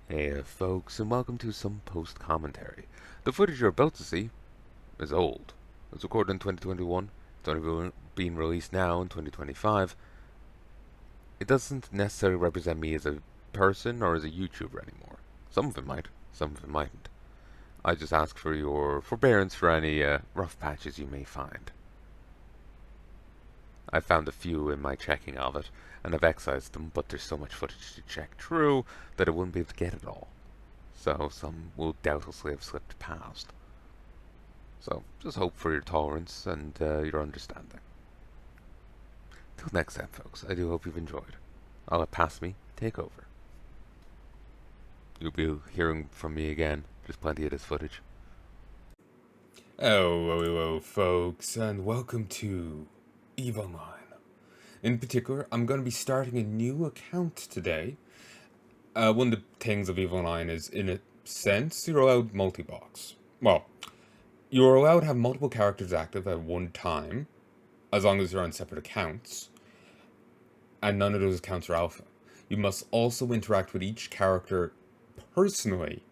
Hey folks, and welcome to some post-commentary. The footage you're about to see is old. It was recorded in 2021, it's only being released now in 2025. It doesn't necessarily represent me as a person or as a YouTuber anymore. Some of it might, some of it mightn't. I just ask for your forbearance for any rough patches you may find. I found a few in my checking of it, and I've excised them, but there's so much footage to check through that I wouldn't be able to get it all. So some will doubtlessly have slipped past. So just hope for your tolerance and your understanding. Till next time, folks, I do hope you've enjoyed. I'll let Past Me take over. You'll be hearing from me again. There's plenty of this footage. Hello, folks, and welcome to EVE Online. In particular, I'm going to be starting a new account today. One of the things of EVE Online is, in a sense, you're allowed multi-box. Well, you're allowed to have multiple characters active at one time, as long as you're on separate accounts, and none of those accounts are alpha. You must also interact with each character personally,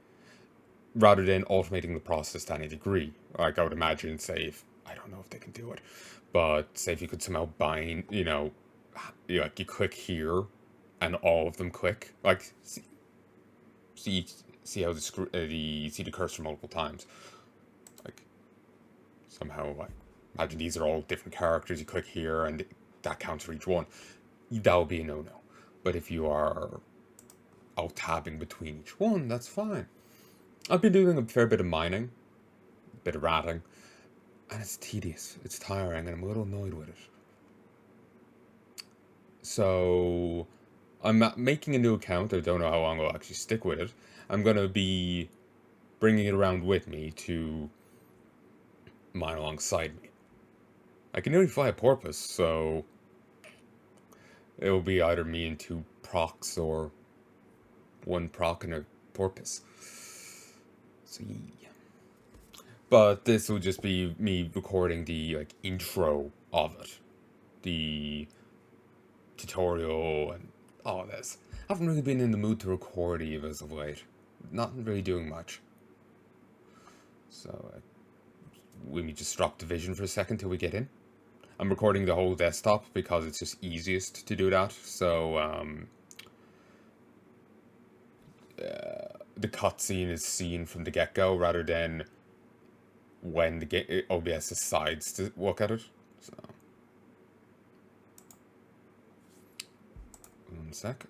rather than automating the process to any degree. Like, I would imagine, say, if, I don't know if they can do it, but say if you could somehow bind, like you click here, and all of them click, like, see how see the cursor multiple times, like, somehow, like, imagine these are all different characters, you click here, and that counts for each one. That would be a no-no. But if you are alt-tabbing between each one, that's fine. I've been doing a fair bit of mining, a bit of ratting, and it's tedious, it's tiring, and I'm a little annoyed with it. So, I'm making a new account. I don't know how long I'll actually stick with it. I'm going to be bringing it around with me to mine alongside me. I can nearly fly a porpoise, so it will be either me and two procs or one proc and a porpoise. So, yeah. But this will just be me recording the intro of it, the tutorial and all this. I haven't really been in the mood to record Eve as of late. Not really doing much. So, let me just drop Division for a second till we get in. I'm recording the whole desktop because it's just easiest to do that. So, the cutscene is seen from the get-go rather than when the OBS decides to look at it. So, one sec.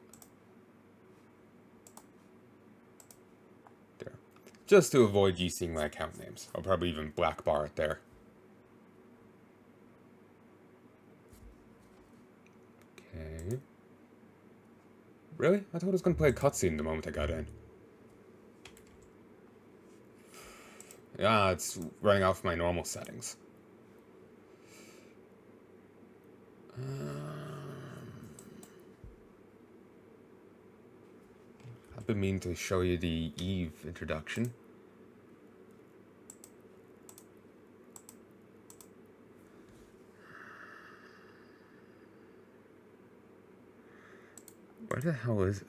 There. Just to avoid you seeing my account names. I'll probably even black bar it there. Okay. Really? I thought I was going to play a cutscene the moment I got in. Yeah, it's running off my normal settings. I've been meaning to show you the Eve introduction. Where the hell is it?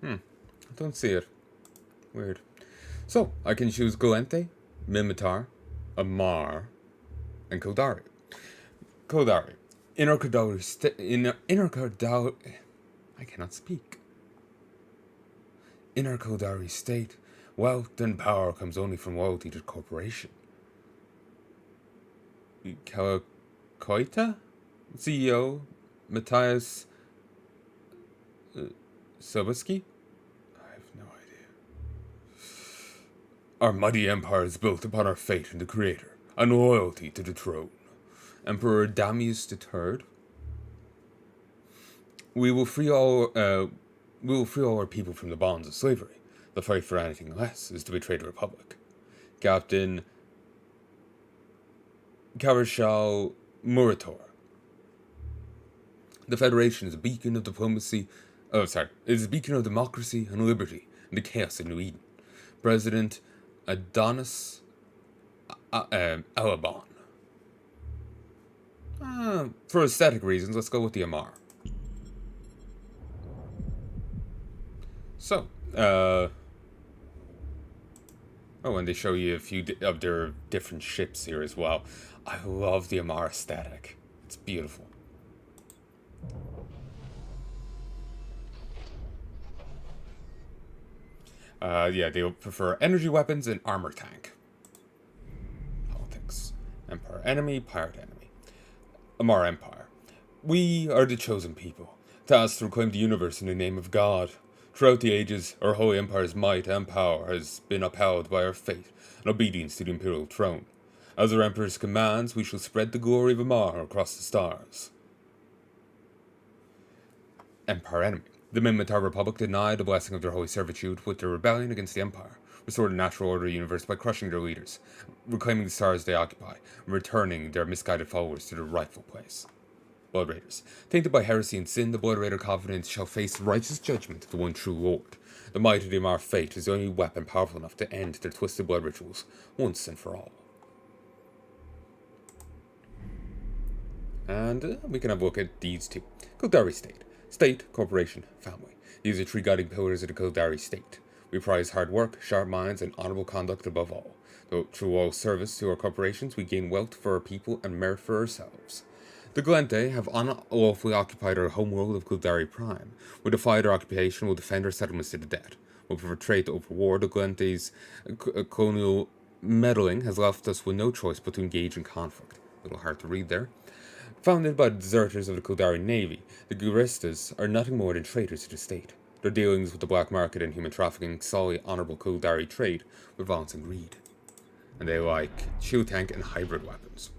I don't see it. Weird. So, I can choose Galente, Mimitar, Amar, and Kodari. Kodari. Inner Kodari I cannot speak. Inner Kodari state. Wealth and power comes only from loyalty to the corporation. Kawakoita? CEO? Matthias Sobeski? I have no idea. Our mighty empire is built upon our faith in the Creator and loyalty to the throne. Emperor Damius III, We will free all. We will free all our people from the bonds of slavery. The fight for anything less is to betray the Republic. Captain Karashal Murator. The Federation is a beacon of diplomacy. Oh, sorry. It is a beacon of democracy and liberty in the chaos of New Eden. President Adonis Alabon. For aesthetic reasons, let's go with the Amar. So, oh, and they show you a few of their different ships here as well. I love the Amar aesthetic. It's beautiful. Yeah, they prefer energy weapons and armor tank. Politics. Empire enemy, pirate enemy. Amar Empire. We are the chosen people, tasked to reclaim the universe in the name of God. Throughout the ages, our holy empire's might and power has been upheld by our faith and obedience to the imperial throne. As our emperor's commands, we shall spread the glory of Amar across the stars. Empire enemy. The Minmatar Republic denied the blessing of their holy servitude with their rebellion against the Empire, restored the natural order of the universe by crushing their leaders, reclaiming the stars they occupy, and returning their misguided followers to their rightful place. Blood Raiders. Tainted by heresy and sin, the Blood Raider Covenant shall face righteous judgment of the one true Lord. The might of the Amar Fate is the only weapon powerful enough to end their twisted blood rituals, once and for all. And we can have a look at these two. Kildari State. State, corporation, family. These are three guiding pillars of the Kildari State. We prize hard work, sharp minds, and honorable conduct above all. Though through loyal service to our corporations, we gain wealth for our people and merit for ourselves. The Galente have unlawfully occupied our homeworld of Kildari Prime. We defy their occupation, will defend our settlements to the death. We'll portray over war. The Galente's colonial meddling has left us with no choice but to engage in conflict. A little hard to read there. Founded by the deserters of the Kildari Navy, the Guristas are nothing more than traitors to the state. Their dealings with the black market and human trafficking sully honorable Kildari trade with violence and greed. And they like shield tank and hybrid weapons.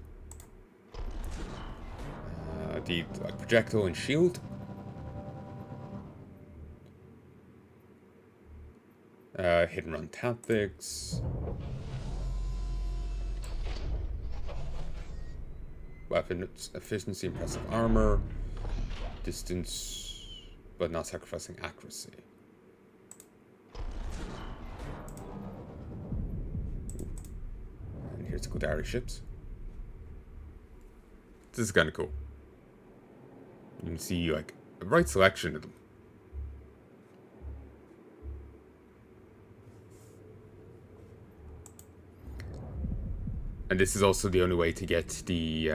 The projectile and shield. Hit and run tactics. Weapon efficiency, impressive armor. Distance, but not sacrificing accuracy. And here's the Kildari ships. This is kind of cool. You can see like a right selection of them. And this is also the only way to get the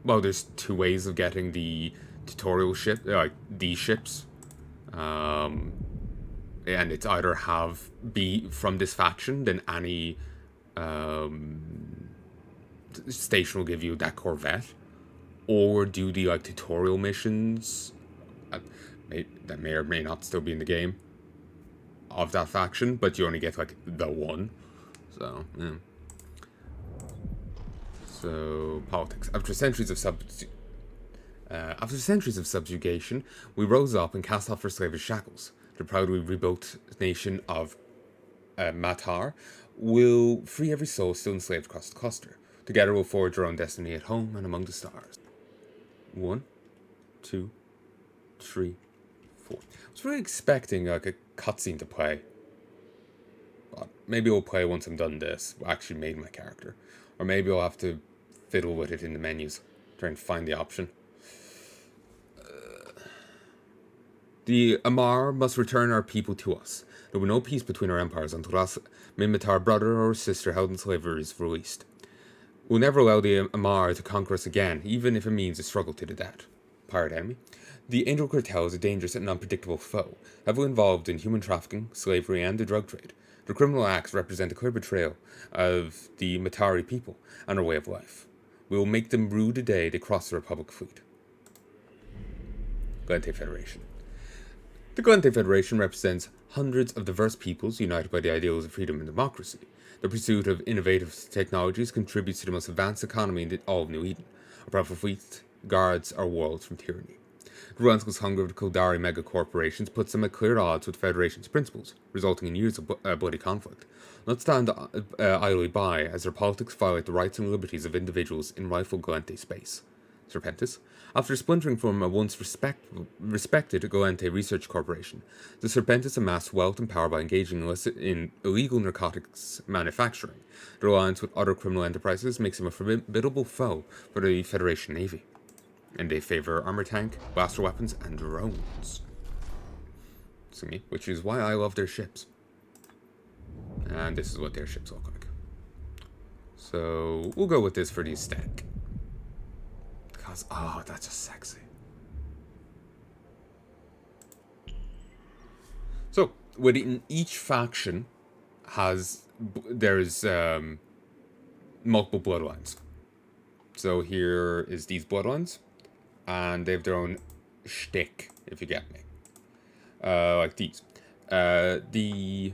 well, there's two ways of getting the tutorial ship, like these ships. And it's either be from this faction, then any station will give you that Corvette, or do the like tutorial missions that may or may not still be in the game of that faction, but you only get like the one. So, yeah. So, politics. After centuries of subjugation, we rose up and cast off our slavish shackles. The proudly rebuilt nation of Matar will free every soul still enslaved across the cluster. Together we'll forge our own destiny at home and among the stars. 1, 2, 3, 4. I was really expecting like a cutscene to play. But maybe I'll play once I'm done this. I actually made my character. Or maybe I'll have to fiddle with it in the menus. Try and find the option. The Amar must return our people to us. There will be no peace between our empires until last Minmatar brother or sister held in slavery is released. We'll never allow the Amar to conquer us again, even if it means a struggle to the death. Pirate enemy. The Angel Cartel is a dangerous and unpredictable foe, heavily involved in human trafficking, slavery, and the drug trade. Their criminal acts represent a clear betrayal of the Matari people and our way of life. We will make them rue the day they cross the Republic fleet. Galente Federation. The Galente Federation represents hundreds of diverse peoples united by the ideals of freedom and democracy. The pursuit of innovative technologies contributes to the most advanced economy in all of New Eden. Our powerful fleet guards our world from tyranny. The relentless hunger of the Kildari megacorporations puts them at clear odds with the Federation's principles, resulting in years of bloody conflict. Let's stand idly by as their politics violate the rights and liberties of individuals in rightful Galente space. Serpentis. After splintering from a once respected Galente research corporation, the Serpentis amassed wealth and power by engaging in illegal narcotics manufacturing. Their alliance with other criminal enterprises makes them a formidable foe for the Federation Navy. And they favor armor tank, blaster weapons, and drones. Which is why I love their ships. And this is what their ships look like. So we'll go with this for the aesthetic. Because, oh, that's just sexy. So, within each faction there's multiple bloodlines. So here is these bloodlines. And they have their own shtick, if you get me. Like these. The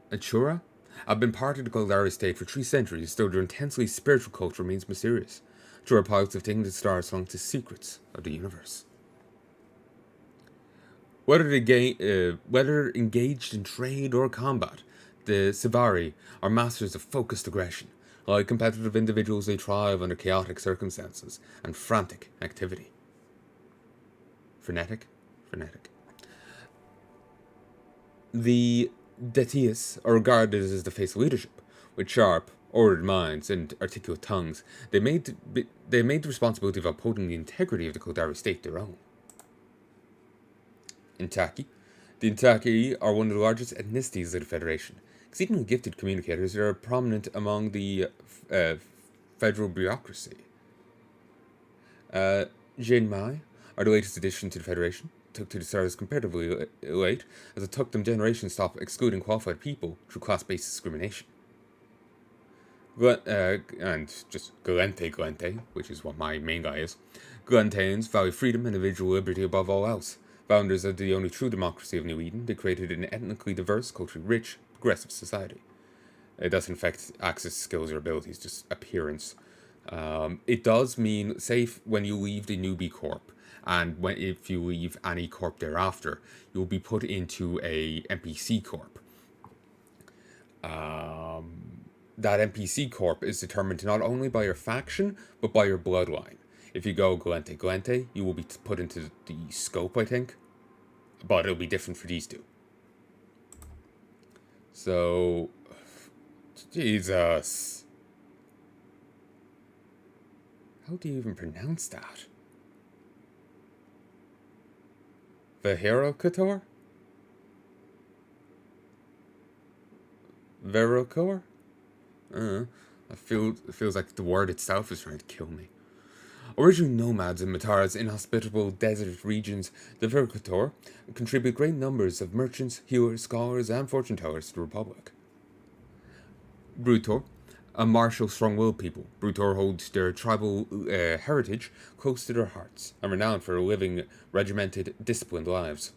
Achura have been part of the Goldari state for 3 centuries, though their intensely spiritual culture remains mysterious. Achura pilots have taken the stars along to secrets of the universe. Whether engaged in trade or combat, the Sivari are masters of focused aggression. Like competitive individuals, they thrive under chaotic circumstances and frantic activity. Frenetic. The Detius are regarded as the face of leadership. With sharp, ordered minds and articulate tongues, they made the responsibility of upholding the integrity of the Kildari state their own. Intaki. The Intaki are one of the largest ethnicities of the Federation. Exceedingly gifted communicators, they are prominent among the federal bureaucracy. Jane Mai are the latest addition to the Federation. Took to the stars comparatively late, as it took them generations to stop excluding qualified people through class-based discrimination. And just Galente, which is what my main guy is. Galenteans value freedom and individual liberty above all else. Founders of the only true democracy of New Eden, they created an ethnically diverse, culturally rich, progressive society. It doesn't affect access, skills, or abilities, just appearance. It does mean, say, when you leave the newbie corp, and if you leave any corp thereafter, you'll be put into a NPC corp. That NPC corp is determined not only by your faction, but by your bloodline. If you go Galente, you will be put into the scope, I think. But it'll be different for these two. So, Jesus. How do you even pronounce that? Veherokator? Verokor? It feels like the word itself is trying to kill me. Originally nomads in Matara's inhospitable desert regions, the Verokor contribute great numbers of merchants, healers, scholars, and fortune tellers to the Republic. Brutor, a martial, strong-willed people. Brutor holds their tribal heritage close to their hearts, and renowned for living regimented, disciplined lives.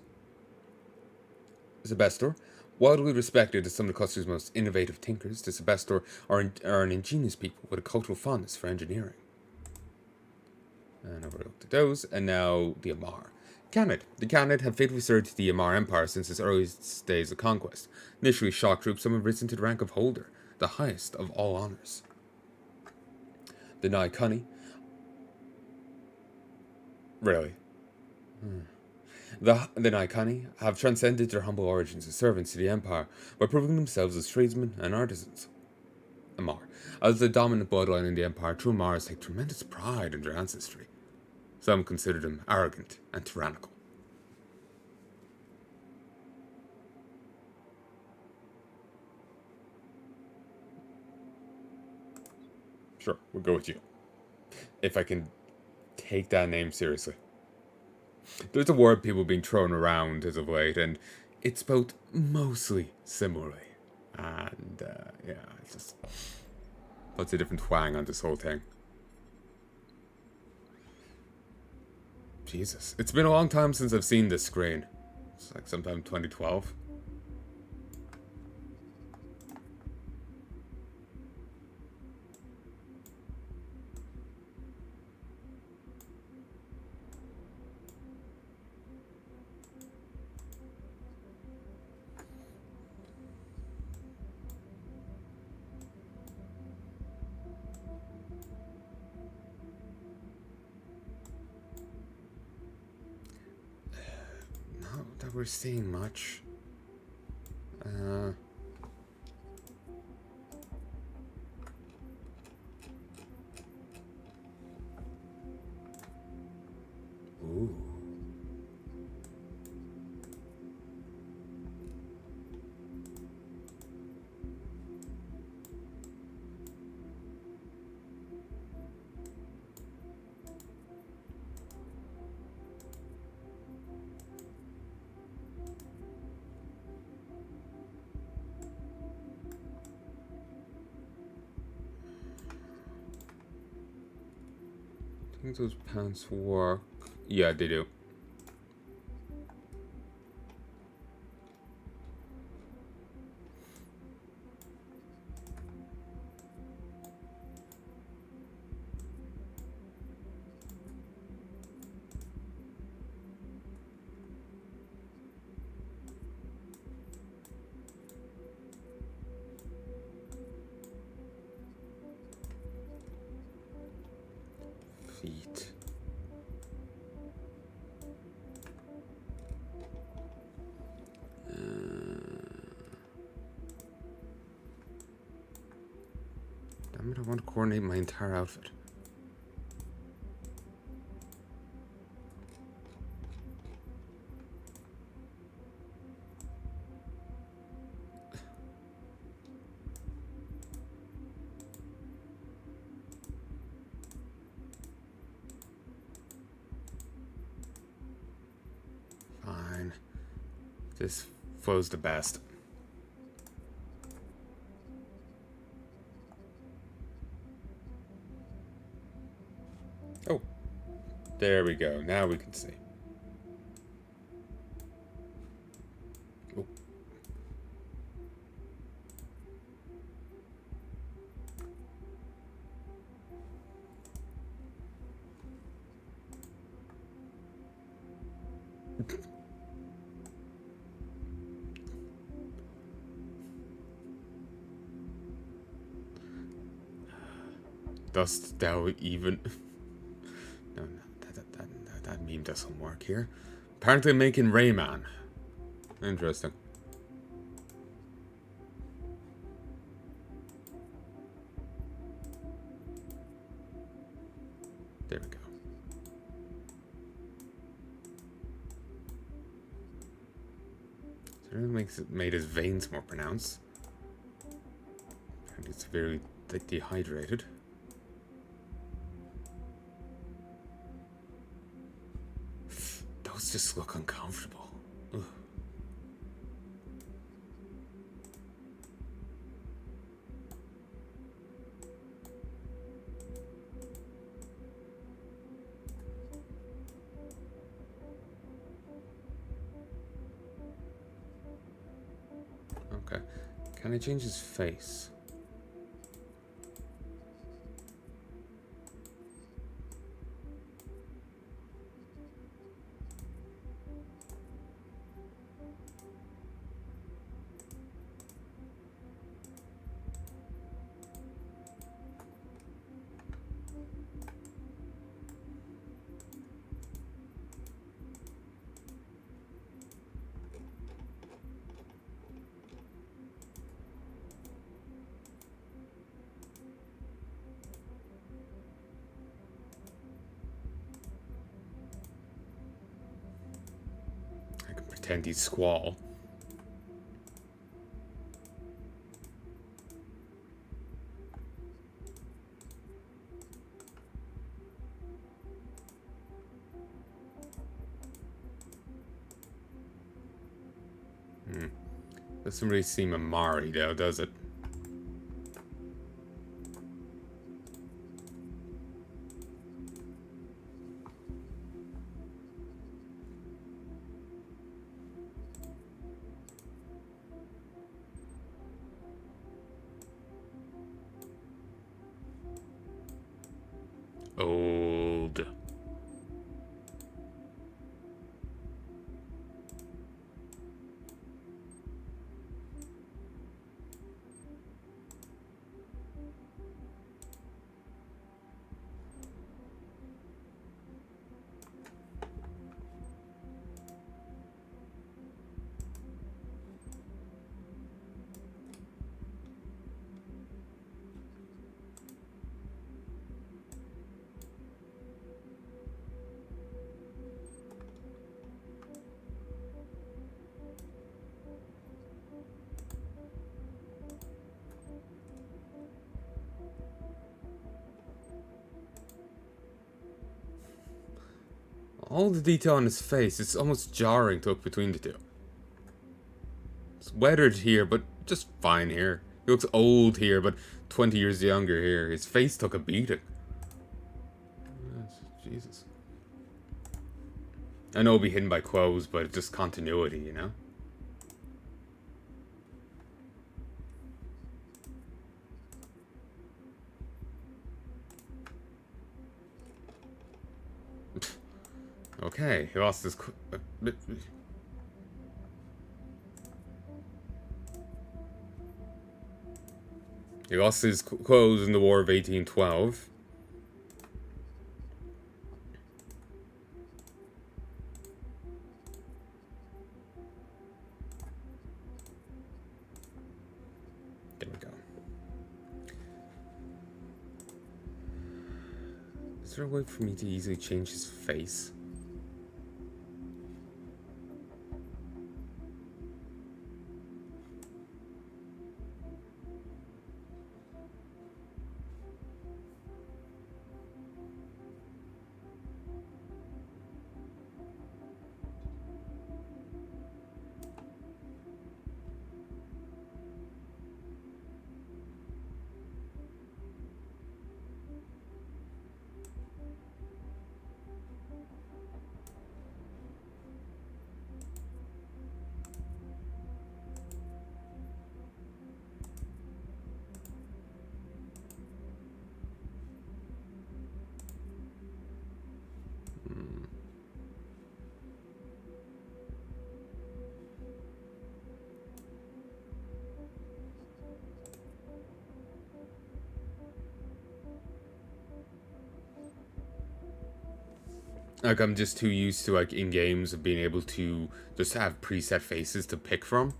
Sebestor, widely respected as some of the cluster's most innovative thinkers, the Sebestor are an ingenious people with a cultural fondness for engineering. And over looked at those, and now the Amar. Khanate. The Khanate have faithfully served the Amar Empire since its earliest days of conquest. Initially shock troops, some have risen to the rank of Holder, the highest of all honors. The Naikani. Really? The Naikani have transcended their humble origins as servants to the Empire by proving themselves as tradesmen and artisans. Amar. As the dominant bloodline in the Empire, true Amars take tremendous pride in their ancestry. Some consider them arrogant and tyrannical. Sure, we'll go with you. If I can take that name seriously. There's a word people have been thrown around as of late, and it's spelled mostly similarly. And, yeah, it's just puts a different twang on this whole thing. Jesus. It's been a long time since I've seen this screen. It's like sometime 2012. that we're seeing much. Ooh. I think those pants work. Yeah, they do. Feet. Damn it, I want to coordinate my entire outfit. Fine. This flow's the best. Oh, there we go. Now we can see. Oh. Dost thou even... No, that meme doesn't work here. Apparently I'm making Rayman. Interesting. There we go. So it really made his veins more pronounced. Apparently it's severely dehydrated. Those just look uncomfortable. Ugh. Okay. Can I change his face? Pretend he's Squall. Doesn't really seem Amari though, does it? Old. All the detail on his face, it's almost jarring to look between the two. It's weathered here, but just fine here. He looks old here, but 20 years younger here. His face took a beating. Jesus. I know it'll be hidden by clothes, but it's just continuity, you know? Okay, he lost his... He lost his clothes in the War of 1812. There we go. Is there a way for me to easily change his face? Like, I'm just too used to, like, in games of being able to just have preset faces to pick from.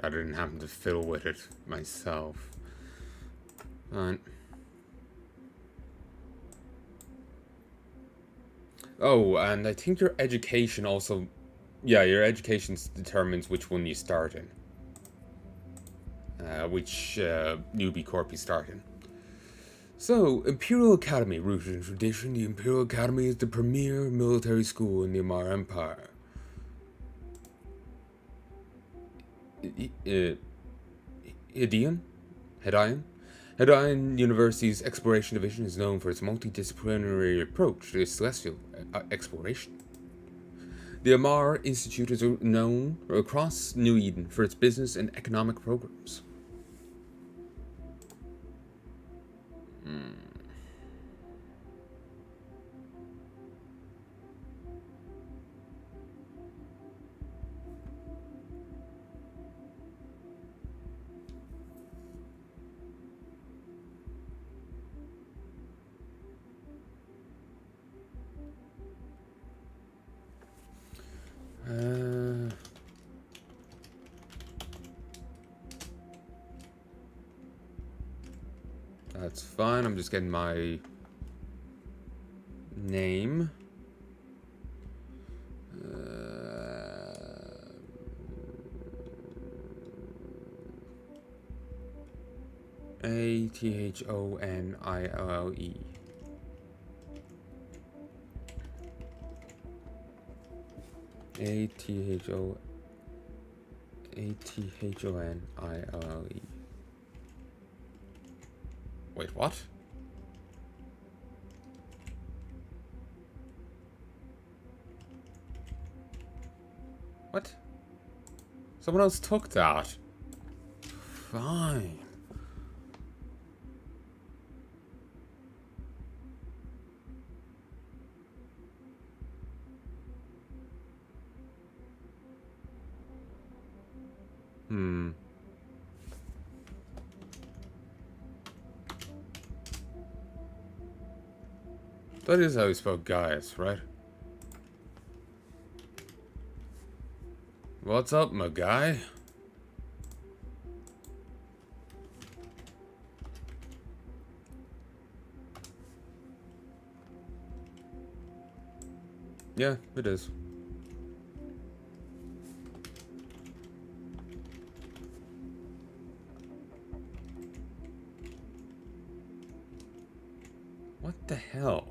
Rather than having to fiddle with it myself. Fine. Oh, and I think your education also... Yeah, your education determines which one you start in. Which newbie corp you start in. So, Imperial Academy. Rooted in tradition, the Imperial Academy is the premier military school in the Amar Empire. Hedayan? Hedayan University's Exploration Division is known for its multidisciplinary approach to celestial exploration. The Amar Institute is known across New Eden for its business and economic programs. That's fine. I'm just getting my name. Athonille. Athonille. Wait, what? What? Someone else took that. Fine. That is how we spell Gaius, right? What's up, my guy? Yeah, it is. What the hell?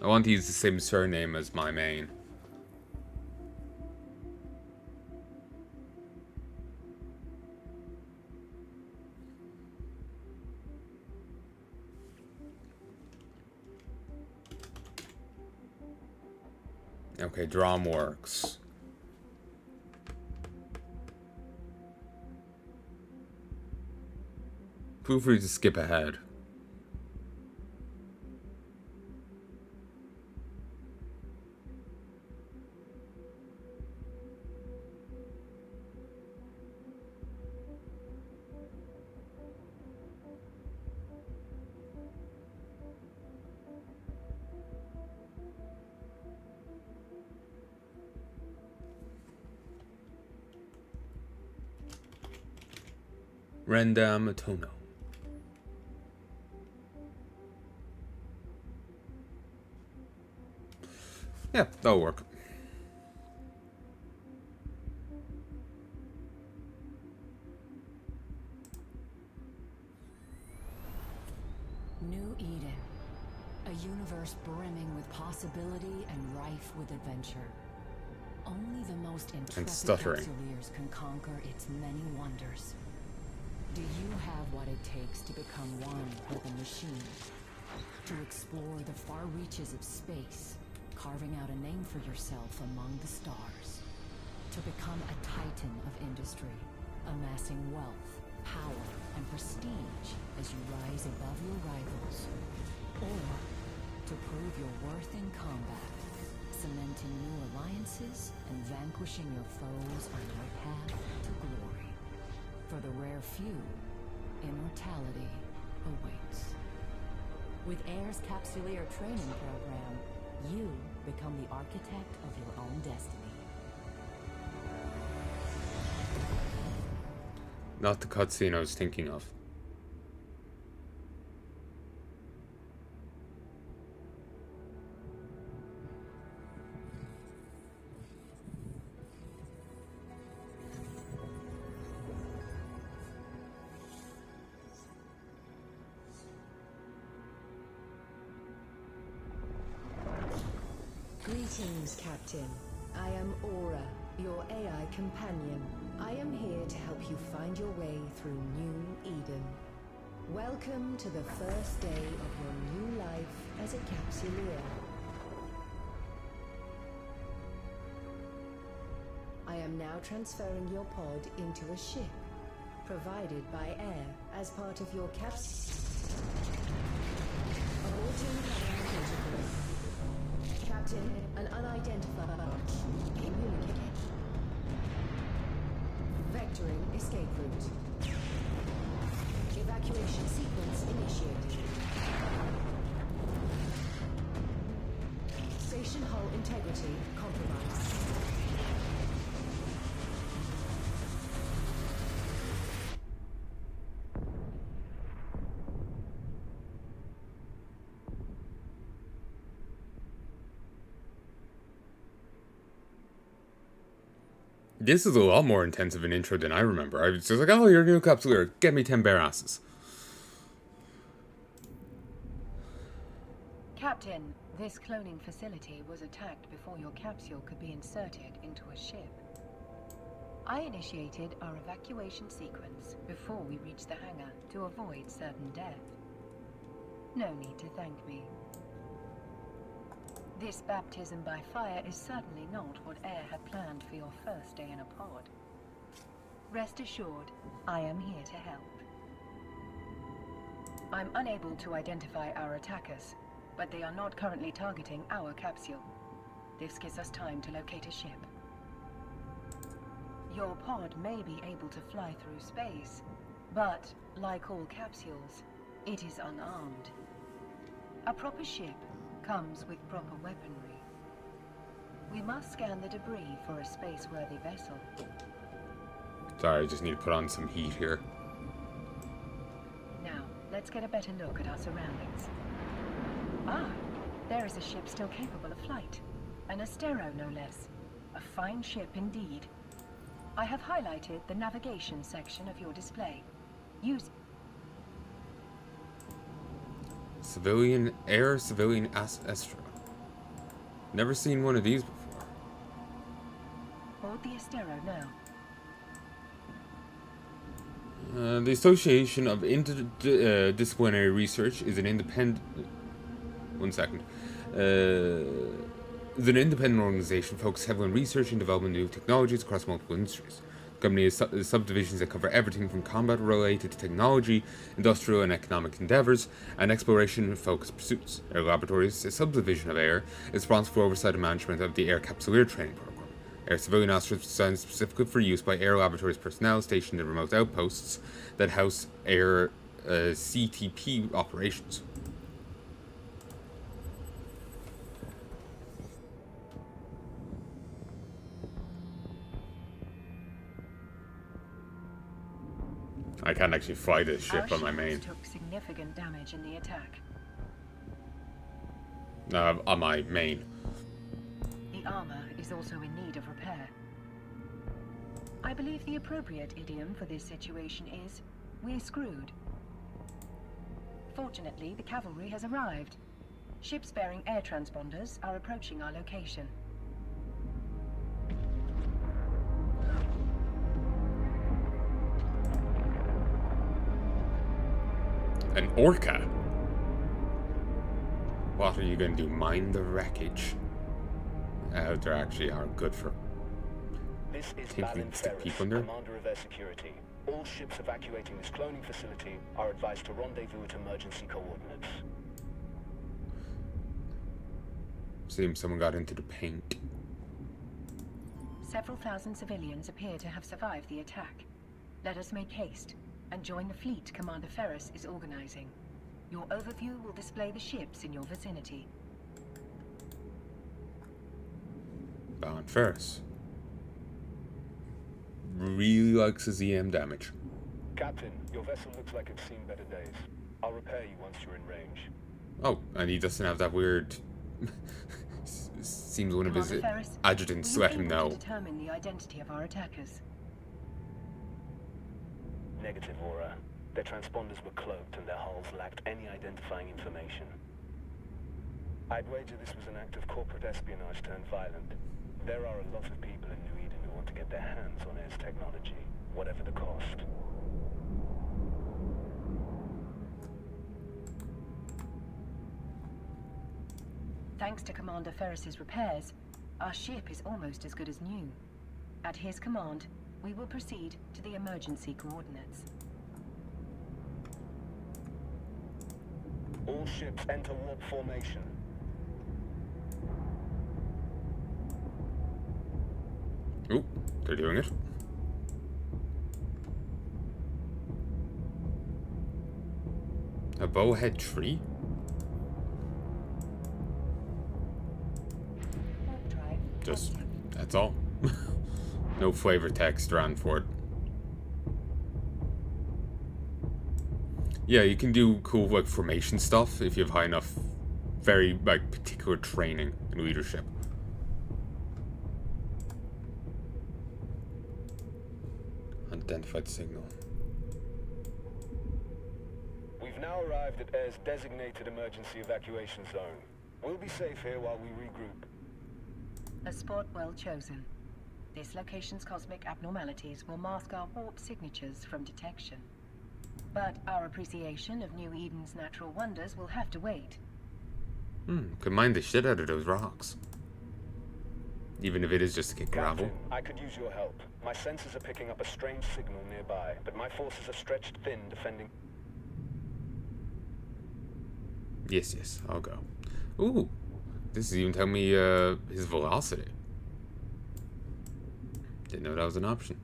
I want to use the same surname as my main. Okay, Drom works. Feel free to skip ahead. Rendam Atono. Yeah, that'll work. New Eden. A universe brimming with possibility and rife with adventure. Only the most intrepid capsuleers can conquer its many wonders. Do you have what it takes to become one with the machine? To explore the far reaches of space, carving out a name for yourself among the stars. To become a titan of industry, amassing wealth, power, and prestige as you rise above your rivals. Or to prove your worth in combat, cementing new alliances and vanquishing your foes on your path to glory. For the rare few, immortality awaits. With AIR's Capsuleer training program, you become the architect of your own destiny. Not the cutscene I was thinking of. Greetings, Captain. I am Aura, your AI companion. I am here to help you find your way through New Eden. Welcome to the first day of your new life as a Capsuleer. I am now transferring your pod into a ship, provided by AIR as part of your Captain, an unidentified communicated. Vectoring escape route. Evacuation sequence initiated. Station hull integrity compromised. This is a lot more intense of an intro than I remember. I was just like, oh, you're a new Capsuleer. Get me 10 bare asses. Captain, this cloning facility was attacked before your capsule could be inserted into a ship. I initiated our evacuation sequence before we reached the hangar to avoid certain death. No need to thank me. This baptism by fire is certainly not what AIR had planned for your first day in a pod. Rest assured, I am here to help. I'm unable to identify our attackers, but they are not currently targeting our capsule. This gives us time to locate a ship. Your pod may be able to fly through space, but, like all capsules, it is unarmed. A proper ship comes with proper weaponry. We must scan the debris for a space-worthy vessel. Sorry, I just need to put on some heat here. Now, let's let's get a better look at our surroundings. Ah, there is a ship still capable of flight. An Astero, no less. A fine ship indeed. I have highlighted the navigation section of your display. Use... Civilian Astra. Never seen one of these before. Board the Astero now. The Association of Interdisciplinary Research is an independent... One second. Is an independent organization focused heavily on research and development of new technologies across multiple industries. The company has subdivisions that cover everything from combat-related technology, industrial and economic endeavors, and exploration-focused pursuits. Air Laboratories, a subdivision of AIR, is responsible for oversight and management of the Air Capsuleer training program. Air Civilian Astra is designed specifically for use by Air Laboratories personnel stationed in remote outposts that house Air CTP operations. I can't actually fly this ship on my main. Took significant damage in the attack. On my main. The armor is also in need of repair. I believe the appropriate idiom for this situation is, "We're screwed." Fortunately, the cavalry has arrived. Ships bearing air transponders are approaching our location. An orca? What are you going to do? Mine the wreckage? They actually are good for... This is Think we Palanai, stick people in there? commander of air security. All ships evacuating this cloning facility are advised to rendezvous at emergency coordinates. Seems someone got into the paint. Several thousand civilians appear to have survived the attack. Let us make haste and join the fleet Commander Ferris is organizing. Your overview will display the ships in your vicinity. Bound Ferris. Really likes his EM damage. Captain, your vessel looks like it's seen better days. I'll repair you once you're in range. Oh, and he doesn't have that weird... Seems one of his Commander Ferris, adjutants were you let him able know. to determine the identity of our attackers? Negative, Aura. Their transponders were cloaked and their hulls lacked any identifying information. I'd wager this was an act of corporate espionage turned violent. There are a lot of people in New Eden who want to get their hands on Air's technology, whatever the cost. Thanks to Commander Ferris's repairs, our ship is almost as good as new. At his command, we will proceed to the emergency coordinates. All ships enter warp formation. Ooh, they're doing it. A bowhead tree? Warp drive. Just, that's all. No flavor text ran for it. Yeah, you can do cool, like, formation stuff if you have high enough, very, like, particular training in leadership. Unidentified signal. We've now arrived at Air's designated emergency evacuation zone. We'll be safe here while we regroup. A spot well chosen. This location's cosmic abnormalities will mask our warp signatures from detection. But our appreciation of New Eden's natural wonders will have to wait. Could mine the shit out of those rocks. Even if it is just to get gravel. Captain, I could use your help. My sensors are picking up a strange signal nearby, but my forces are stretched thin defending... Yes, yes, I'll go. Ooh, this is even telling me his velocity. Didn't know that was an option.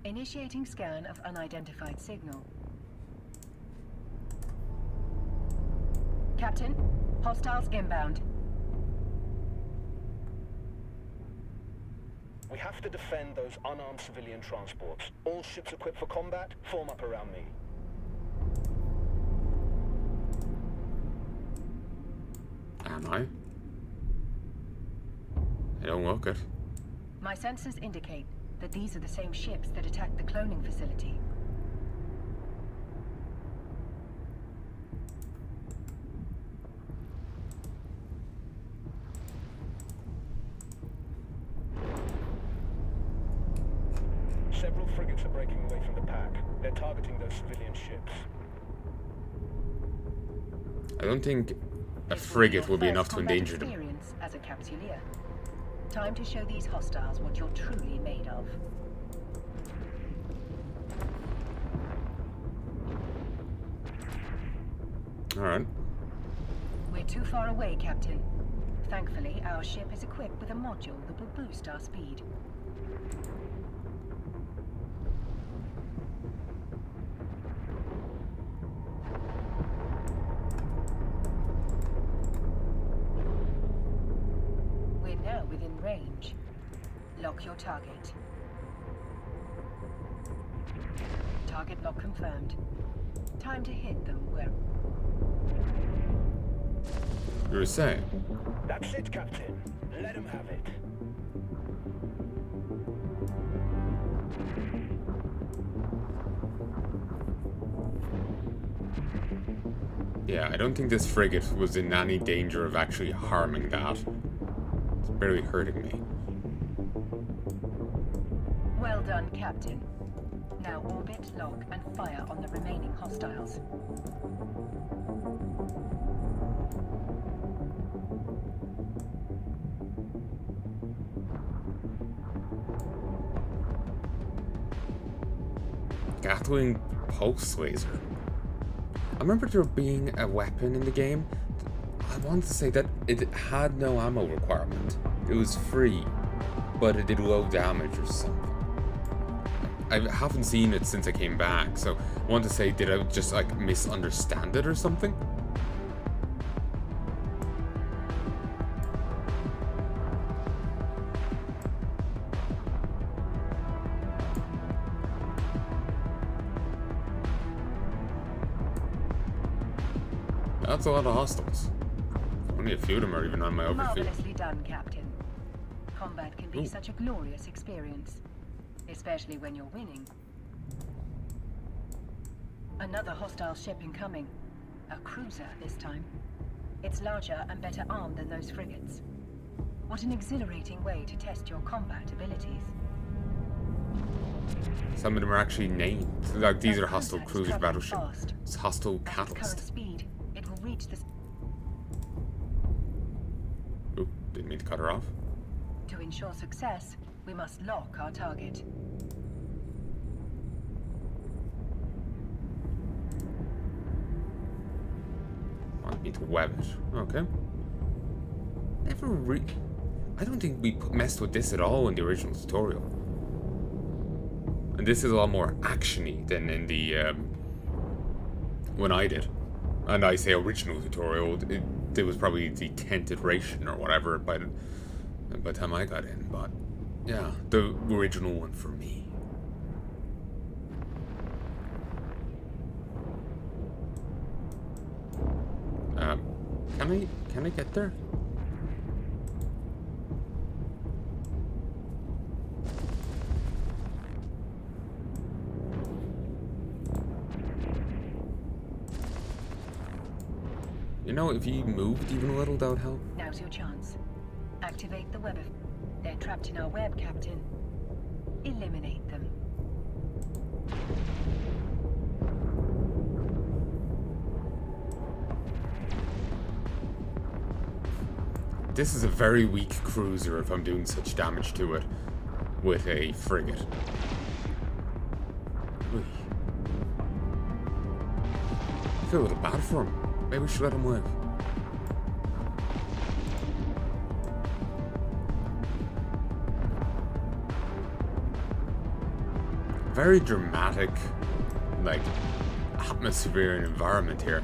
Initiating scan of unidentified signal. Captain, Hostiles inbound. We have to defend those unarmed civilian transports. All ships equipped for combat, form up around me. Am I? I don't look it. My sensors indicate that these are the same ships that attacked the cloning facility. Several frigates are breaking away from the pack. They're targeting those civilian ships. I don't think a frigate will be enough to endanger them. Experience as a capsuleer. Time to show these hostiles what you're truly made of. Alright. We're too far away, Captain. Thankfully, our ship is equipped with a module that will boost our speed. We're now within range. Lock your target. Target lock confirmed. Time to hit them where... You were saying? That's it, Captain. Let him have it. Yeah, I don't think this frigate was in any danger of actually harming that. It's barely hurting me. Well done, Captain. Now orbit, lock, and fire on the remaining hostiles. Gatling pulse laser. I remember there being a weapon in the game. I want to say that it had no ammo requirement. It was free, but it did low damage or something. I haven't seen it since I came back, so I want to say, did I just like misunderstand it or something? That's a lot of hostiles. Only a few of them are even on my overfield. Marvelously done, Captain. Combat can be such a glorious experience, especially when you're winning. Another hostile ship incoming. A cruiser this time. It's larger and better armed than those frigates. What an exhilarating way to test your combat abilities. Some of them are actually named. Like, these are hostile cruiser battleship. It's hostile At its current catalyst. speed, it will reach the... Oop, didn't mean to cut her off. To ensure success, we must lock our target. Want me to web it. Okay. I don't think we messed with this at all in the original tutorial. And this is a lot more actiony than in the when I did. And I say original tutorial, it was probably the 10th iteration or whatever by the time I got in, but yeah, the original one for me. Can I get there? You know, if you moved even a little, that would help. Now's your chance. Activate the web. They're trapped in our web, Captain. Eliminate them. This is a very weak cruiser if I'm doing such damage to it with a frigate. Oy. I feel a little bad for him. Maybe we should let him live. Very dramatic, like, atmosphere and environment here.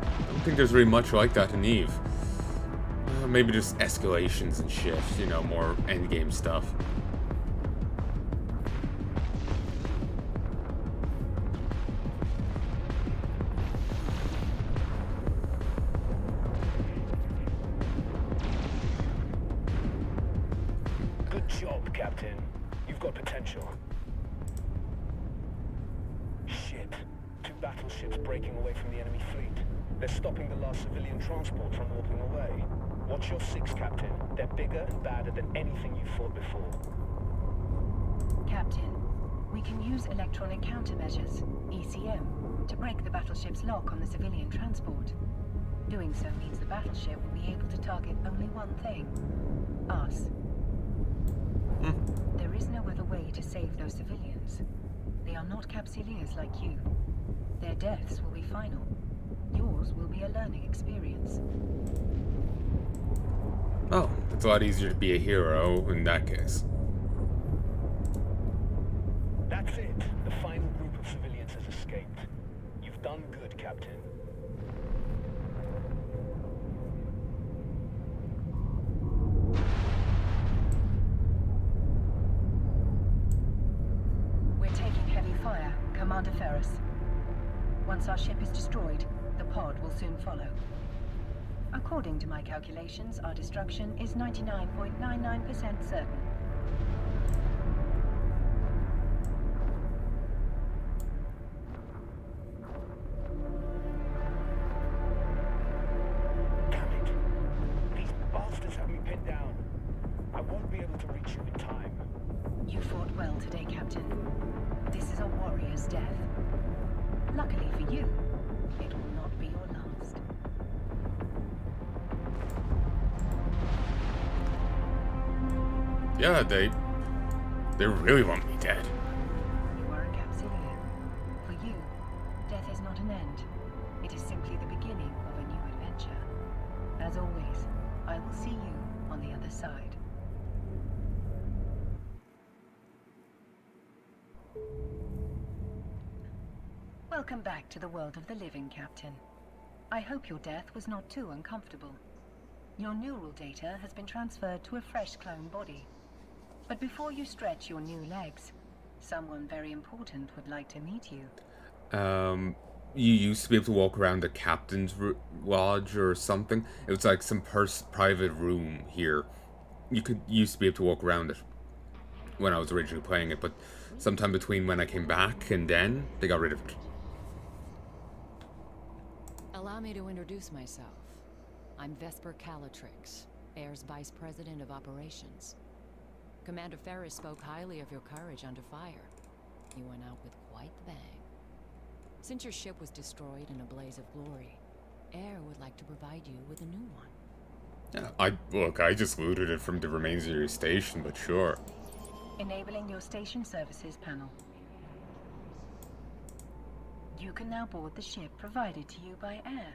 I don't think there's really much like that in Eve. Maybe just escalations and shit, you know, more endgame stuff. Good job, Captain. You've got potential. Shit. 2 battleships breaking away from the enemy fleet. They're stopping the last civilian transport from walking away. Watch your 6, Captain. They're bigger and badder than anything you've fought before. Captain, we can use electronic countermeasures, ECM, to break the battleship's lock on the civilian transport. Doing so means the battleship will be able to target only one thing. Us. There is no other way to save those civilians. They are not Capsuleers like you. Their deaths will be final. Yours will be a learning experience. Oh, it's a lot easier to be a hero in that case. That's it. The final group of civilians has escaped. You've done good, Captain. We're taking heavy fire, Commander Ferris. Once our ship is destroyed, the pod will soon follow. According to my calculations, our destruction is 99.99% certain. Damn it! These bastards have me pinned down. I won't be able to reach you in time. You fought well today, Captain. This is a warrior's death. Luckily for you, it will not be your last. Yeah, they really want me dead. You are a Capsuleer. For you, death is not an end. It is simply the beginning of a new adventure. As always, I will see you on the other side. Welcome back to the world of the living, Captain. I hope your death was not too uncomfortable. Your neural data has been transferred to a fresh clone body. But before you stretch your new legs, someone very important would like to meet you. You used to be able to walk around the captain's lodge or something. It was like some private room here. Used to be able to walk around it when I was originally playing it, but sometime between when I came back and then, they got rid of it. Allow me to introduce myself. I'm Vesper Calatrix, Air's Vice President of Operations. Commander Ferris spoke highly of your courage under fire. You went out with quite the bang. Since your ship was destroyed in a blaze of glory, Air would like to provide you with a new one. Yeah, I just looted it from the remains of your station, but sure. Enabling your station services panel. You can now board the ship provided to you by Air.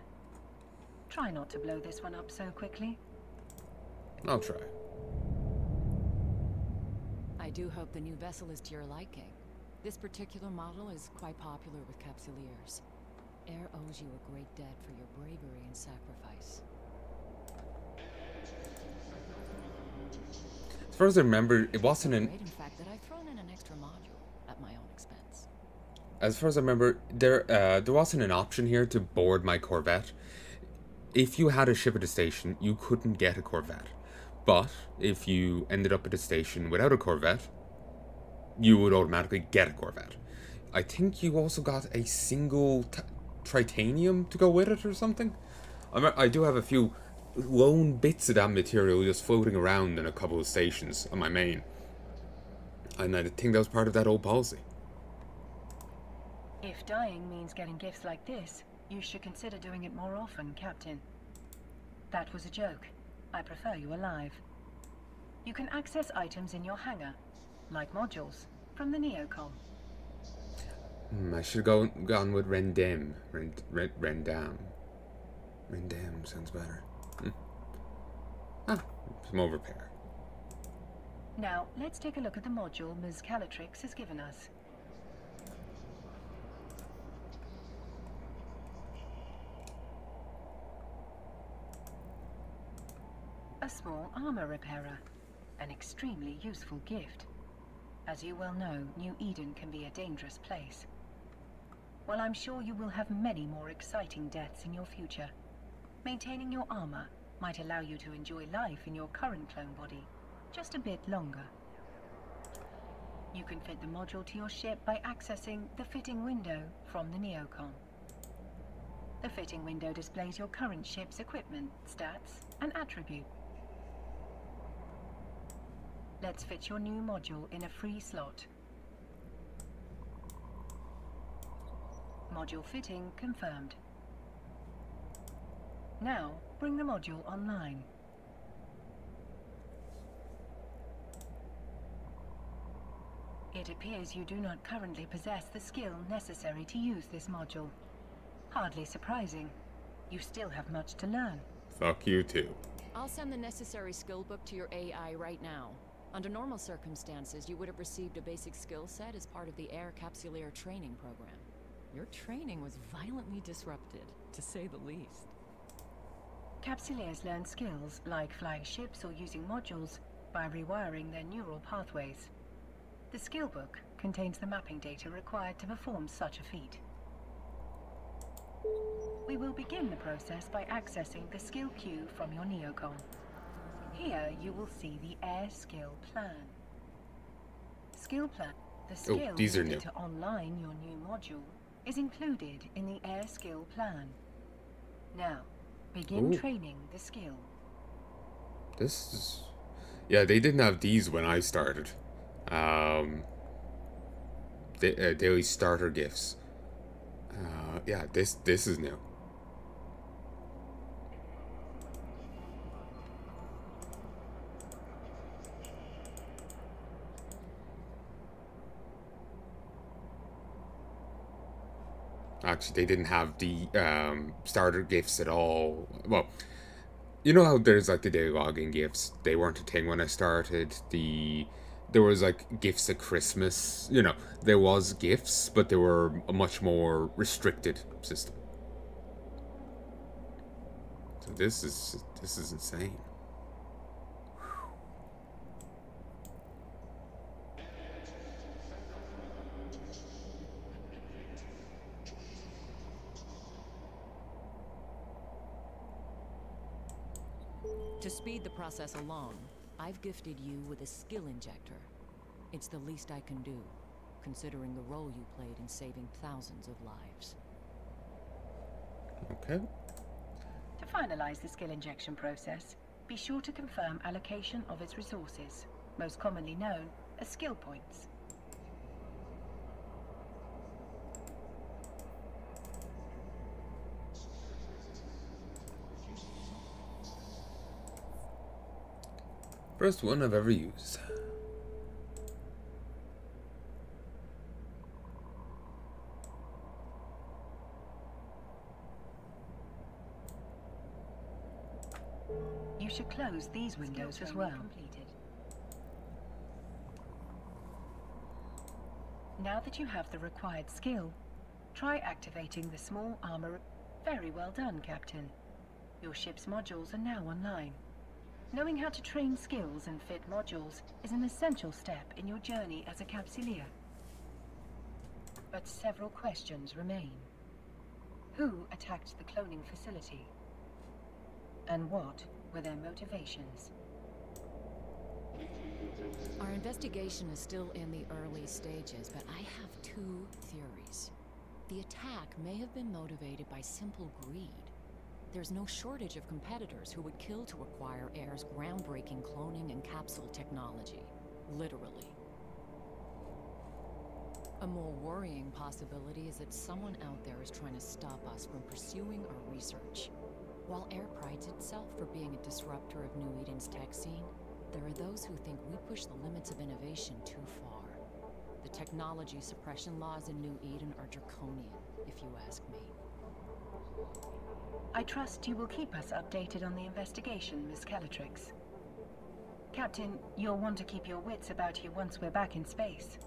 Try not to blow this one up so quickly. I'll try. I do hope the new vessel is to your liking. This particular model is quite popular with Capsuleers. Air owes you a great debt for your bravery and sacrifice. As far as I remember, it wasn't an... In fact, that I've thrown in an extra module at my own expense. As far as I remember, there wasn't an option here to board my Corvette. If you had a ship at a station, you couldn't get a Corvette. But if you ended up at a station without a Corvette, you would automatically get a Corvette. I think you also got a single titanium to go with it or something. I do have a few lone bits of that material just floating around in a couple of stations on my main. And I think that was part of that old policy. If dying means getting gifts like this, you should consider doing it more often, Captain. That was a joke. I prefer you alive. You can access items in your hangar, like modules, from the Neocom. I should have gone with Rendam. Rendam. Rendam sounds better. Some more repair. Now, let's take a look at the module Ms. Calatrix has given us. small armor repairer, an extremely useful gift. As you well know, New Eden can be a dangerous place. While I'm sure you will have many more exciting deaths in your future, maintaining your armor might allow you to enjoy life in your current clone body just a bit longer. You can fit the module to your ship by accessing the fitting window from the neocon. The fitting window displays your current ship's equipment, stats, and attribute. Let's fit your new module in a free slot. Module fitting confirmed. Now, bring the module online. It appears you do not currently possess the skill necessary to use this module. Hardly surprising. You still have much to learn. Fuck you too. I'll send the necessary skill book to your AI right now. Under normal circumstances, you would have received a basic skill set as part of the Air Capsuleer training program. Your training was violently disrupted, to say the least. Capsuleers learn skills like flying ships or using modules by rewiring their neural pathways. The skill book contains the mapping data required to perform such a feat. We will begin the process by accessing the skill queue from your neocon. Here you will see the Air Skill Plan. Skill Plan. The skill these are needed new. to online your new module is included in the Air Skill Plan. Now, begin training the skill. This is... Yeah, they didn't have these when I started. Daily starter gifts. Yeah, this is new. Actually, they didn't have the starter gifts at all. Well, you know how there's like the daily login gifts? They weren't a thing when I started. There was like gifts at Christmas. You know, there was gifts, but they were a much more restricted system. So this is insane. To speed the process along, I've gifted you with a skill injector. It's the least I can do, considering the role you played in saving thousands of lives. Okay. To finalize the skill injection process, be sure to confirm allocation of its resources, most commonly known as skill points. First one I've ever used. You should close these windows as well. Completed. Now that you have the required skill, try activating the small armor. Very well done, Captain. Your ship's modules are now online. Knowing how to train skills and fit modules is an essential step in your journey as a capsuleer. But several questions remain. Who attacked the cloning facility? And what were their motivations? Our investigation is still in the early stages, but I have two theories. The attack may have been motivated by simple greed. There's no shortage of competitors who would kill to acquire Air's groundbreaking cloning and capsule technology. Literally. A more worrying possibility is that someone out there is trying to stop us from pursuing our research. While Air prides itself for being a disruptor of New Eden's tech scene, there are those who think we push the limits of innovation too far. The technology suppression laws in New Eden are draconian, if you ask me. I trust you will keep us updated on the investigation, Miss Calatrix. Captain, you'll want to keep your wits about you once we're back in space.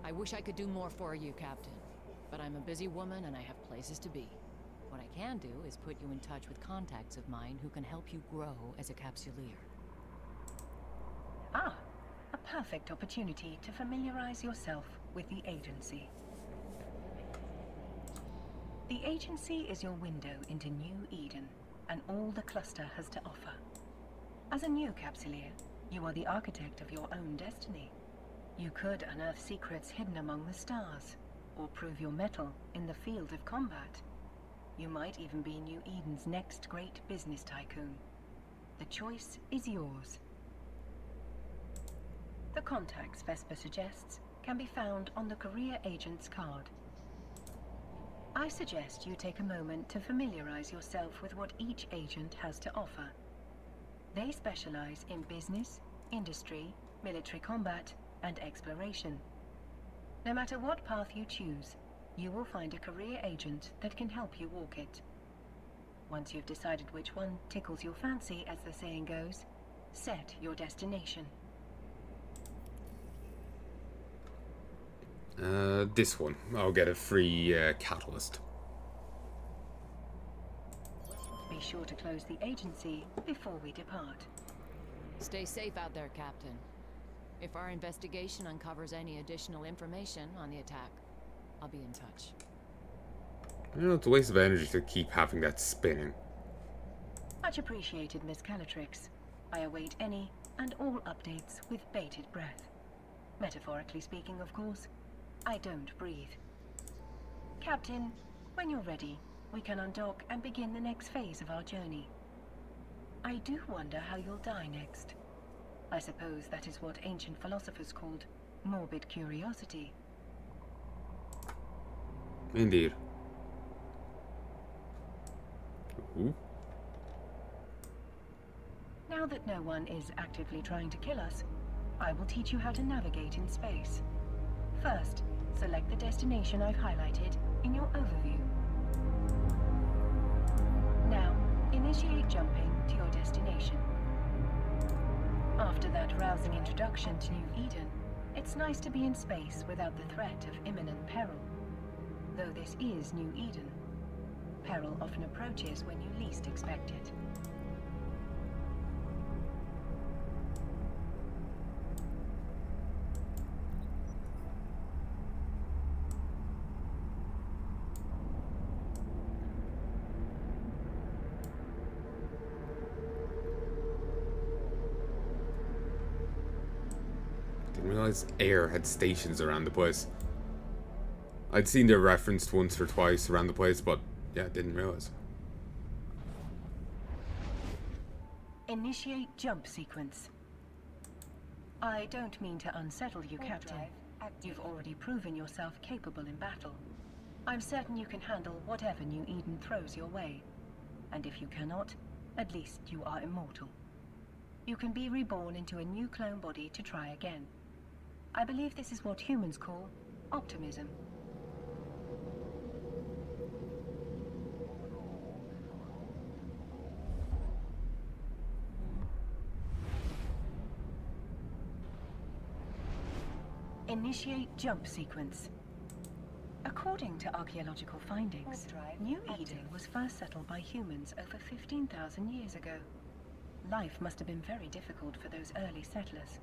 I wish I could do more for you, Captain. But I'm a busy woman and I have places to be. What I can do is put you in touch with contacts of mine who can help you grow as a capsuleer. Ah, a perfect opportunity to familiarize yourself with the agency. The agency is your window into New Eden and all the cluster has to offer. As a new capsuleer, you are the architect of your own destiny. You could unearth secrets hidden among the stars, or prove your mettle in the field of combat. You might even be New Eden's next great business tycoon. The choice is yours. The contacts Vesper suggests can be found on the career agent's card. I suggest you take a moment to familiarize yourself with what each agent has to offer. They specialize in business, industry, military combat, and exploration. No matter what path you choose, you will find a career agent that can help you walk it. Once you've decided which one tickles your fancy, as the saying goes, set your destination. This one. I'll get a free catalyst. Be sure to close the agency before we depart. Stay safe out there, Captain. If our investigation uncovers any additional information on the attack, I'll be in touch. You know, it's a waste of energy to keep having that spinning. Much appreciated, Miss Calatrix. I await any and all updates with bated breath. Metaphorically speaking, of course. I don't breathe. Captain, when you're ready, we can undock and begin the next phase of our journey. I do wonder how you'll die next. I suppose that is what ancient philosophers called morbid curiosity. Indeed. Ooh. Now that no one is actively trying to kill us, I will teach you how to navigate in space. First, select the destination I've highlighted in your overview. Now, initiate jumping to your destination. After that rousing introduction to New Eden, it's nice to be in space without the threat of imminent peril. Though this is New Eden, peril often approaches when you least expect it. Didn't realize air had stations around the place. I'd seen they're referenced once or twice around the place, but yeah, didn't realize. Initiate jump sequence. I don't mean to unsettle you, Captain. You've already proven yourself capable in battle. I'm certain you can handle whatever New Eden throws your way. And if you cannot, at least you are immortal. You can be reborn into a new clone body to try again. I believe this is what humans call optimism. Initiate jump sequence. According to archaeological findings, New Eden was first settled by humans over 15,000 years ago. Life must have been very difficult for those early settlers.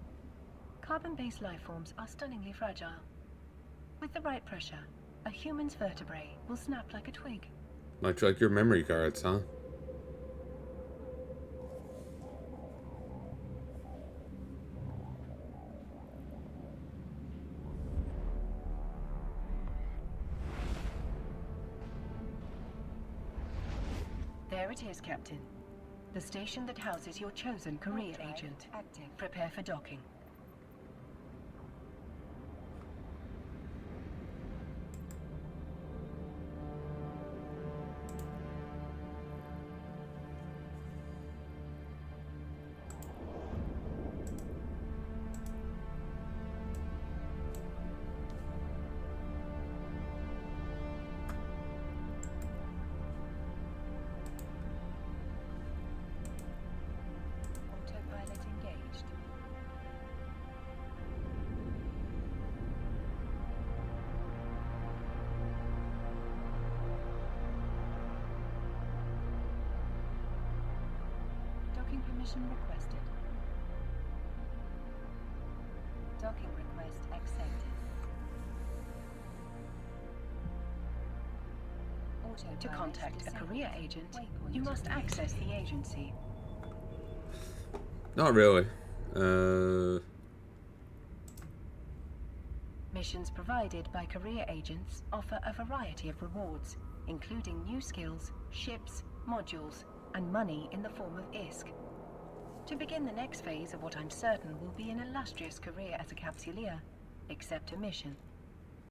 Carbon-based life forms are stunningly fragile. With the right pressure, a human's vertebrae will snap like a twig. Much like your memory cards, huh? There it is, Captain. The station that houses your chosen career agent. Prepare for docking. Autopilot engaged. Mission requested. Docking request accepted. To contact a career agent, you must access the agency. Not really. Missions provided by career agents offer a variety of rewards, including new skills, ships, modules, and money in the form of ISK. To begin the next phase of what I'm certain will be an illustrious career as a capsuleer, accept a mission.